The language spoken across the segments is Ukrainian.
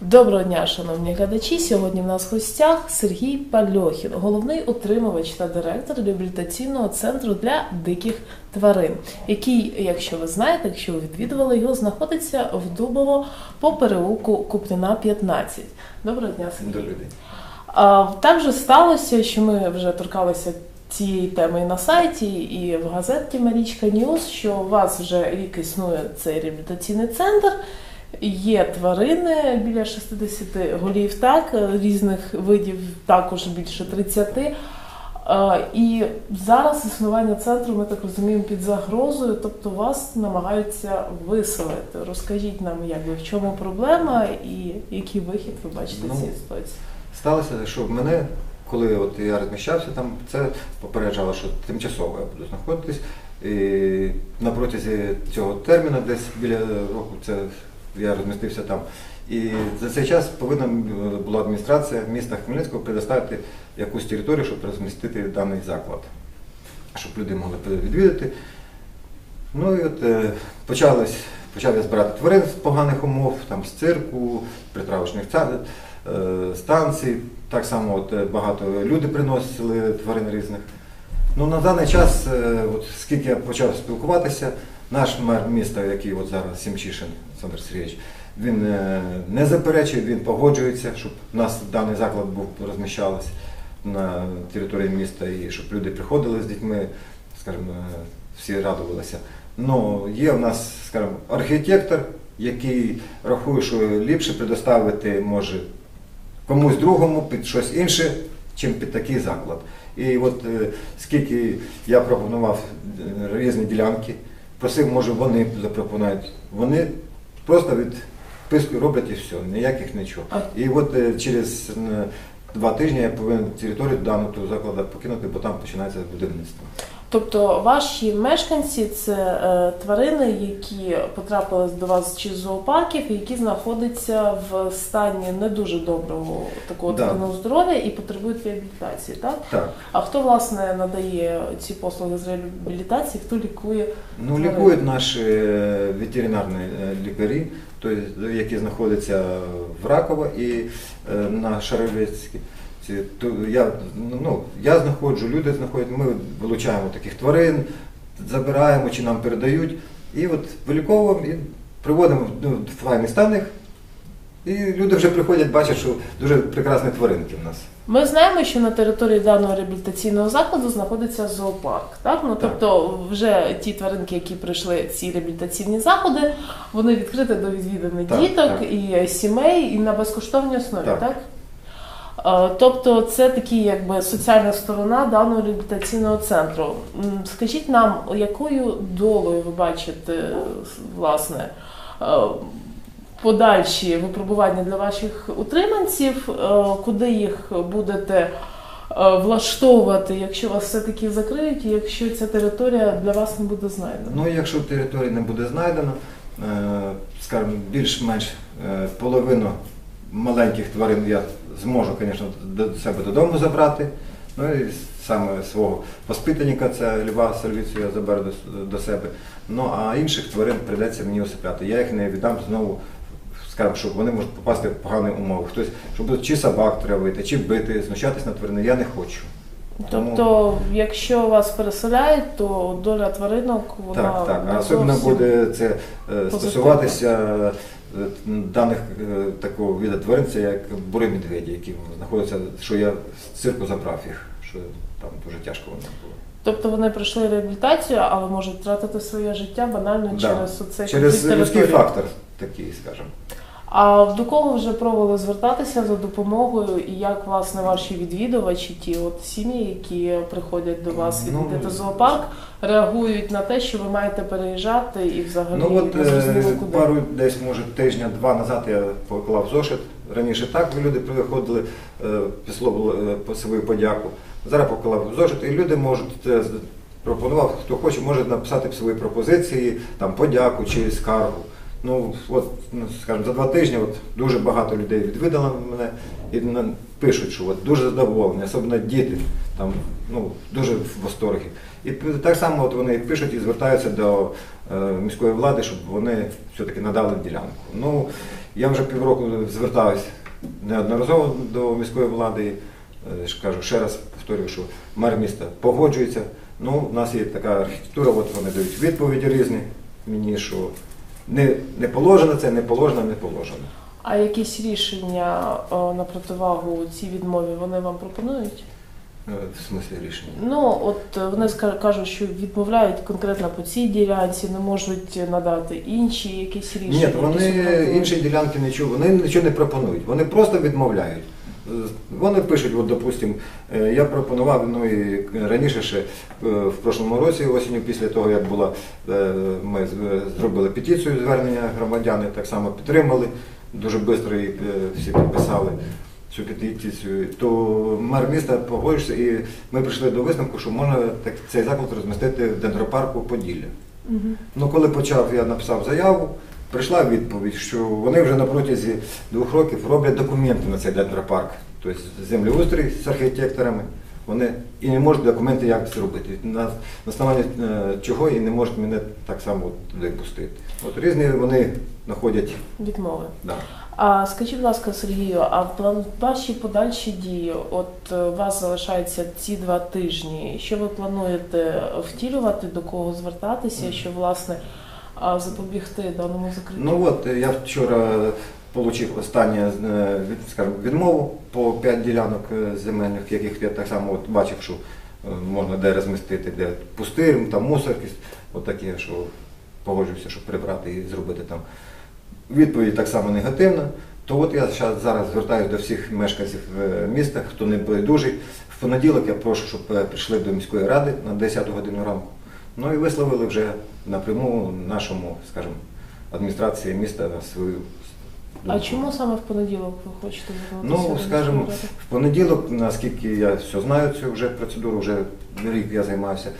Доброго дня, шановні глядачі! Сьогодні в нас в гостях Сергій Пальохін, головний утримувач та директор реабілітаційного центру для диких тварин, який, якщо ви знаєте, якщо ви відвідували його, знаходиться в Дубово по переулку Купріна, 15. Доброго дня, Сергій! Добрий день. Так же сталося, що ми вже торкалися цієї теми і на сайті, і в газеті «Марічка Ньюс», що у вас вже рік існує цей реабілітаційний центр. Є тварини біля 60 голів, так, різних видів, також більше 30. І зараз існування центру, ми так розуміємо, під загрозою, тобто вас намагаються виселити. Розкажіть нам, в чому проблема і який вихід ви бачите з цієї ситуації? Сталося, що в мене, коли я розміщався там, це попереджало, що тимчасово я буду знаходитись. І на протязі цього терміну, десь біля року, я розмістився там. І за цей час повинна була адміністрація міста Хмельницького предоставити якусь територію, щоб розмістити даний заклад, щоб люди могли відвідати. Ну і от почав я збирати тварин з поганих умов, там, з цирку, притравочних станцій. Так само багато люди приносили тварин різних. Ну, на даний час, скільки я почав спілкуватися, наш мер міста, який зараз Семчишин Олександр Сергійович, він не заперечує, він погоджується, щоб у нас даний заклад розміщався на території міста і щоб люди приходили з дітьми, скажімо, всі радувалися. Ну, є у нас, скажімо, архітектор, який рахує, що ліпше предоставити може комусь другому під щось інше, чим під такий заклад. І от скільки я пропонував різні ділянки, просив, може вони запропонують, вони просто відписку роблять і все, ніяких нічого. І от через 2 тижні я повинен територію даного закладу покинути, бо там починається будівництво. Тобто ваші мешканці – це тварини, які потрапили до вас чи з зоопарків, які знаходяться в стані не дуже доброго такого тваринного здоров'я і потребують реабілітації, так? Так. А хто, власне, надає ці послуги з реабілітації, хто лікує тварин? Лікують наші ветеринарні лікарі, які знаходяться в Раково і на Шаровецькій. Я знаходжу, люди знаходять, ми вилучаємо таких тварин, забираємо чи нам передають, і виліковуємо і приводимо в файний стан їх. І люди вже приходять, бачать, що дуже прекрасні тваринки в нас. Ми знаємо, що на території даного реабілітаційного закладу знаходиться зоопарк. Так? Тобто вже ті тваринки, які пройшли ці реабілітаційні заходи, вони відкриті до відвідання діток і сімей, і на безкоштовній основі, так? Тобто це такі, соціальна сторона даного реабілітаційного центру. Скажіть нам, якою долею ви бачите, власне, подальші випробування для ваших утриманців, куди їх будете влаштовувати, якщо вас все-таки закриють, і якщо ця територія для вас не буде знайдена? Ну, якщо територія не буде знайдена, скажімо, більш-менш половину маленьких тварин я зможу, звісно, до себе додому забрати. Ну і саме свого воспитанника, це Льва Сальвіцю, я заберу до себе. Ну а інших тварин прийдеться мені усипляти. Я їх не віддам знову, скажімо, щоб вони можуть попасти в погані умови. Хтось, щоб чи собак травити, чи бити, знущатись над тваринами, я не хочу. Тобто, якщо вас переселяють, то доля тваринок, вона... Так. А особливо буде це стосуватися даних такого виду тварин, це як бурі медведі, які знаходяться, що я з цирку забрав їх, що там дуже тяжко воно було. Тобто вони пройшли реабілітацію, але можуть втратити своє життя банально через оцей через людський фактор такий, скажімо. А до кого вже пробували звертатися за допомогою, і як, власне, ваші відвідувачі, ті сім'ї, які приходять до вас відвідати зоопарк, реагують на те, що ви маєте переїжджати і взагалі не зрозуміло куди? Пару десь, може, тижня-два назад я поклав зошит. Раніше так люди приходили, по свою подяку. Зараз поклав зошит, і люди можуть, пропонував, хто хоче, може написати свої пропозиції, там, подяку чи скаргу. Ну, скажімо, за 2 тижні дуже багато людей відвідало мене і пишуть, що дуже задоволені, особливо діти, там, дуже в восторгі. І так само вони пишуть і звертаються до міської влади, щоб вони все-таки надали ділянку. Ну, Я вже півроку звертаюся неодноразово до міської влади. Кажу, ще раз повторюю, що мер міста погоджується. Ну, у нас є така архітектура, от вони дають відповіді різні мені, що не положено це, не положено, не положено. А якісь рішення на противагу цій відмові вони вам пропонують? В смислі рішення? Ну, от вони кажуть, що відмовляють конкретно по цій ділянці, не можуть надати інші якісь рішення. Ні, вони інші ділянки вони нічого не пропонують, вони просто відмовляють. Вони пишуть, от, допустим, я пропонував, ну і раніше ще в прошлому році, осінню, після того, як була, ми зробили петицію звернення громадяни, так само підтримали, дуже швидко її всі підписали цю петицію, то мер міста погодився і ми прийшли до висновку, що можна цей заклад розмістити в дендропарку Поділля. Угу. Ну, коли я написав заяву, прийшла відповідь, що вони вже на протязі 2 років роблять документи на цей дендропарк, тобто землеустрій з архітекторами, вони і не можуть документи як зробити, на основанні чого і не можуть мене так само туди пустити. От різні вони знаходять відмови. Да. А скажіть, будь ласка, Сергію, а ваші подальші дії, от у вас залишаються ці 2 тижні, що ви плануєте втілювати, до кого звертатися, що, власне, запобігти даному закриттю? Ну от, я вчора отримав останню, скажімо, відмову по 5 ділянок земельних, яких я так само от бачив, що можна де розмістити, де пустир, там мусорки, отакі, що погоджуюся, щоб прибрати і зробити там. Відповідь так само негативна. То от я зараз звертаюся до всіх мешканців міста, хто не байдужий. В понеділок я прошу, щоб прийшли до міської ради на 10 годину ранку. Ну і висловили вже напряму нашому, скажімо, адміністрації міста свою думку. А чому саме в понеділок ви хочете звернутися? Ну, скажімо, в понеділок, наскільки я все знаю, цю вже процедуру, вже рік я займаюся,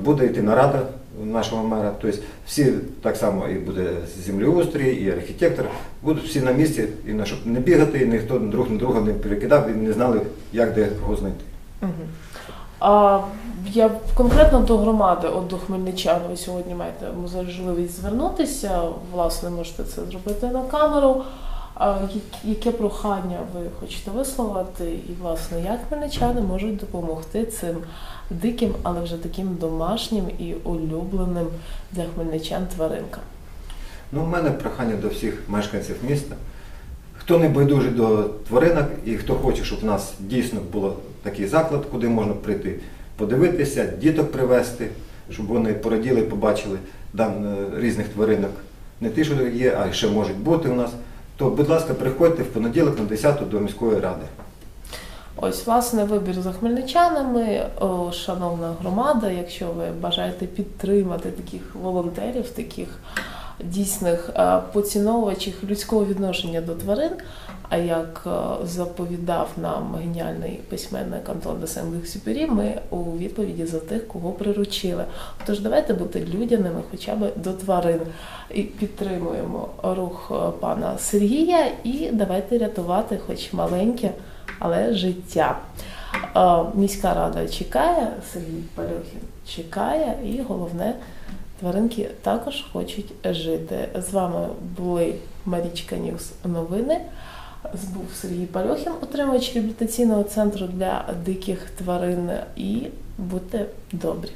буде йти нарада нашого мера, тобто всі так само і буде землеустрій, і архітектор, будуть всі на місці, і щоб не бігати, і ніхто друг на друга не перекидав, і не знали, як де кого знайти. Угу. А я конкретно до громади, от до хмельничан, ви сьогодні маєте можливість звернутися, власне, можете це зробити на камеру. Яке прохання ви хочете висловити і, власне, як хмельничани можуть допомогти цим диким, але вже таким домашнім і улюбленим для хмельничан тваринкам? Ну, у мене прохання до всіх мешканців міста. Хто не байдужий до тваринок і хто хоче, щоб у нас дійсно був такий заклад, куди можна прийти, подивитися, діток привезти, щоб вони пораділи, побачили різних тваринок. Не ті, що є, а ще можуть бути у нас. То, будь ласка, приходьте в понеділок на 10 до міської ради. Ось, власне, вибір за хмельничанами. Шановна громада, якщо ви бажаєте підтримати таких волонтерів, таких дійсних поціновувачів людського відношення до тварин, а як заповідав нам геніальний письменник Антуан де Сент-Екзюпері, ми у відповіді за тих, кого приручили. Тож давайте бути людяними хоча б до тварин. І підтримуємо рух пана Сергія і давайте рятувати хоч маленьке, але життя. Міська рада чекає, Сергій Пальохін чекає і головне, тваринки також хочуть жити. З вами були Марічка Ньюс новини. Був Сергій Пальохін, отримувач реабілітаційного центру для диких тварин. І будьте добрі.